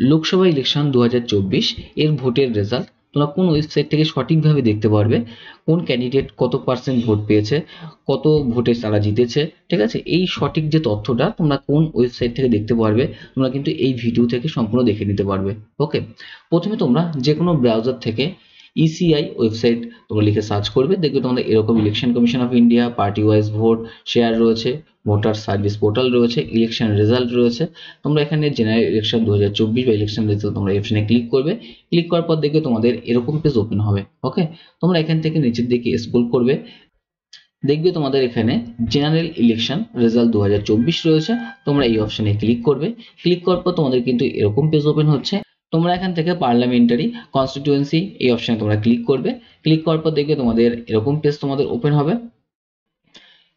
Lok Sabha election 2024 এর ভোটের result তোমরা কোন ওয়েবসাইট থেকে সঠিকভাবে দেখতে পারবে, কোন ক্যান্ডিডেট কত পার্সেন্ট ভোট পেয়েছে, কত ভোটে তারা জিতেছে, ঠিক আছে? এই সঠিক যে তথ্যটা তোমরা কোন ওয়েবসাইট থেকে দেখতে পারবে, তোমরা কিন্তু এই ভিডিও থেকে সম্পূর্ণ দেখে নিতে পারবে। ওকে, প্রথমে তোমরা যে কোনো ব্রাউজার থেকে ইসিআই ওয়েবসাইট তোমরা লিখে সার্চ করবে, দেখবে তোমাদের এরকম election commission of India, party wise vote share রয়েছে, ভোটার সার্ভিস পোর্টাল রয়েছে, ইলেকশন রেজাল্ট রয়েছে। তোমরা এখানে জেনারেল ইলেকশন 2024 বা ইলেকশন রেজাল্ট তোমরা অপশনে ক্লিক করবে। ক্লিক করার পর দেখবে তোমাদের এরকম পেজ ওপেন হবে। ওকে, তোমরা এখান থেকে নিচের দিকে স্ক্রল করবে, দেখবে তোমাদের এখানে জেনারেল ইলেকশন রেজাল্ট 2024 রয়েছে। তোমরা এই অপশনে ক্লিক করবে। ক্লিক করার পর তোমাদের কিন্তু এরকম পেজ ওপেন হচ্ছে। তোমরা এখান থেকে পার্লামেন্টারি কনস্টিটিউয়েন্সি এই অপশনে তোমরা ক্লিক করবে। ক্লিক করার পর দেখবে তোমাদের এরকম পেজ তোমাদের ওপেন হবে।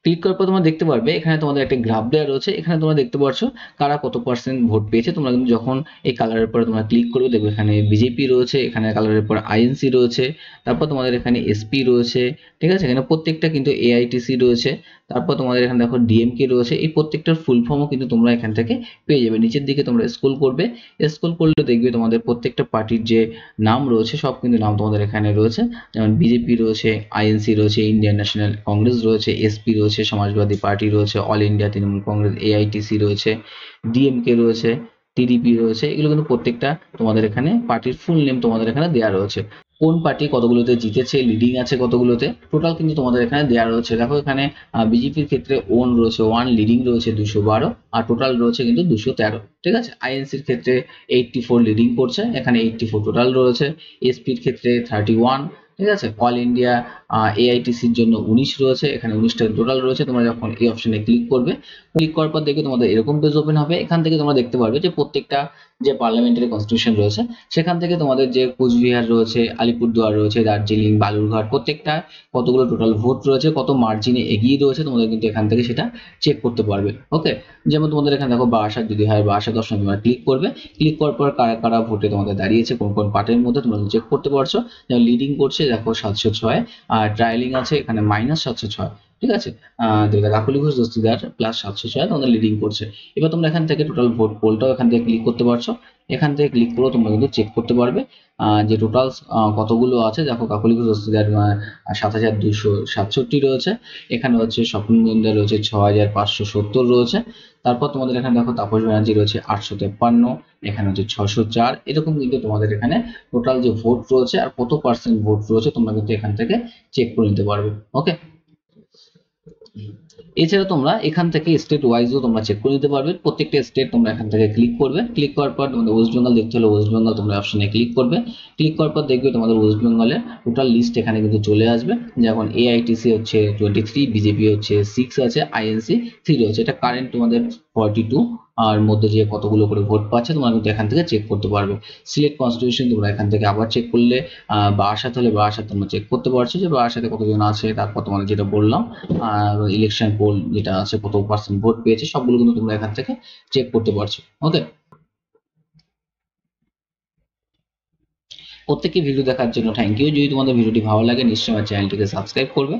ক্লিক করার পর তোমরা দেখতে পারবে এখানে তোমাদের একটা গ্রাফ দেওয়া রয়েছে। এখানে তোমরা দেখতে পাচ্ছো কারা কত পার্সেন্ট ভোট পেয়েছে। তোমরা কিন্তু যখন এই কালারের পরে তোমরা ক্লিক করবে, দেখবে এখানে বিজেপি রয়েছে, এখানে কালারের পর আইএনসি রয়েছে, তারপর তোমাদের এখানে এসপি রয়েছে, ঠিক আছে? এখানে প্রত্যেকটা কিন্তু এআইটিসি রয়েছে, তারপর তোমাদের এখানে দেখো ডিএমকে রয়েছে। এই প্রত্যেকটার ফুল ফর্মও কিন্তু তোমরা এখান থেকে পেয়ে যাবে। নিচের দিকে তোমরা স্ক্রল করবে, স্ক্রল করলে দেখবে তোমাদের প্রত্যেকটা পার্টির যে নাম রয়েছে সব কিন্তু নাম তোমাদের এখানে রয়েছে। যেমন বিজেপি রয়েছে, আইএনসি রয়েছে, ইন্ডিয়ান ন্যাশনাল কংগ্রেস রয়েছে, এসপি রয়েছে, সমাজবাদী পার্টি রয়েছে, all India Trinamool Congress, AITC রয়েছে, ডিএমকে রয়েছে, টিডিপি রয়েছে। এগুলো কিন্তু প্রত্যেকটা তোমাদের এখানে পার্টির ফুল নেম তোমাদের এখানে দেওয়া রয়েছে। কোন পার্টি কতগুলোতে জিতেছে, লিডিং আছে কতগুলোতে, টোটাল কিন্তু তোমাদের এখানে দেওয়া রয়েছে। দেখো এখানে বিজেপির ক্ষেত্রে ওন রয়েছে 1, লিডিং রয়েছে 212, আর টোটাল রয়েছে কিন্তু 213, ঠিক আছে? আইএনসির ক্ষেত্রে 84 লিডিং করছে, এখানে 84 টোটাল রয়েছে। এসপির ক্ষেত্রে 31, ঠিক আছে? অল ইন্ডিয়া এআইটিসির জন্য 19 রয়েছে, এখানে 19টা টোটাল রয়েছে। তোমরা যখন এই অপশনে ক্লিক করবে, ক্লিক করার পর দেখবে তোমাদের এরকম পেজ ওপেন হবে। এখান থেকে তোমরা দেখতে পারবে যে প্রত্যেকটা যে পার্লামেন্টারি কনস্টিটিউশন রয়েছে সেখান থেকে তোমাদের যে কোচবিহার রয়েছে, আলিপুরদুয়ার রয়েছে, দার্জিলিং, বালুরঘাট, প্রত্যেকটা কতগুলো টোটাল ভোট রয়েছে, কত মার্জিনে এগিয়ে রয়েছে, তোমাদের কিন্তু এখান থেকে সেটা চেক করতে পারবে। ওকে, যেমন তোমাদের এখানে দেখো বারাসাত যদি হয়, বারাসাত অপশনে তোমরা ক্লিক করবে। ক্লিক করার পর কারা কারা ভোটে তোমাদের দাঁড়িয়েছে, কোন কোন পার্টির মধ্যে তোমরা চেক করতে পারছো। যেমন লিডিং করছে দেখো 706, আর ট্রায়ালিং আছে এখানে -706, ঠিক আছে? কাকলি ঘোষ দস্তিদার +706 তোমাদের লিডিং করছে। এবার তোমরা এখান থেকে টোটাল ভোট পোলটাও এখান থেকে ক্লিক করতে পারছো। এখান থেকে ক্লিক করে তোমরা কিন্তু চেক করতে পারবে যে টোটাল কতগুলো আছে। দেখো কাকলি ঘোষ দস্তিদার 7267 রয়েছে, এখানে হচ্ছে স্বপন মজুমদার রয়েছে 6570 রয়েছে, তারপর তোমাদের এখানে দেখো তাপস ব্যানার্জি রয়েছে 853, এখানে হচ্ছে 604। এরকম কিন্তু তোমাদের এখানে টোটাল যে ভোট রয়েছে আর কত পার্সেন্ট ভোট রয়েছে তোমরা কিন্তু এখান থেকে চেক করে নিতে পারবে। ওকে, এছাড়া তোমরা এখান থেকে স্টেট ওয়াইজও তোমরা চেক করে নিতে পারবে। প্রত্যেকটা স্টেট তোমরা এখান থেকে ক্লিক করবে। ক্লিক করার পর তোমাদের ওয়েস্ট বেঙ্গল দেখতে হলে ওয়েস্ট বেঙ্গল তোমরা অপশনে ক্লিক করবে। ক্লিক করার পর দেখবে তোমাদের ওয়েস্ট বেঙ্গলের টোটাল লিস্ট এখানে কিন্তু চলে আসবে। যেমন এআইটিসি হচ্ছে 23, বিজেপি হচ্ছে 6 আছে, আইএনসি 3 রয়েছে। এটা কারেন্ট তোমাদের 42 আর মধ্যে যে কতগুলো করে ভোট পাচ্ছে তোমরা কিন্তু এখান থেকে চেক করতে পারবে। সিলেক্ট কনস্টিটিউশন তোমরা এখান থেকে আবার চেক করলে, বারাসাত হলে বারাসাত তোমরা চেক করতে পারছো যে বারাসাতে কতজন আছে। তারপর তোমাদের যেটা বললাম ইলেকশন পোল যেটা আছে কত পার্সেন্ট ভোট পেয়েছে সবগুলো কিন্তু তোমরা এখান থেকে চেক করতে পারছো। ওকে, প্রত্যেককে ভিডিও দেখার জন্য থ্যাংক ইউ। যদি তোমাদের ভিডিওটি ভালো লাগে নিশ্চয়ই আমার চ্যানেলটিকে সাবস্ক্রাইব করবে।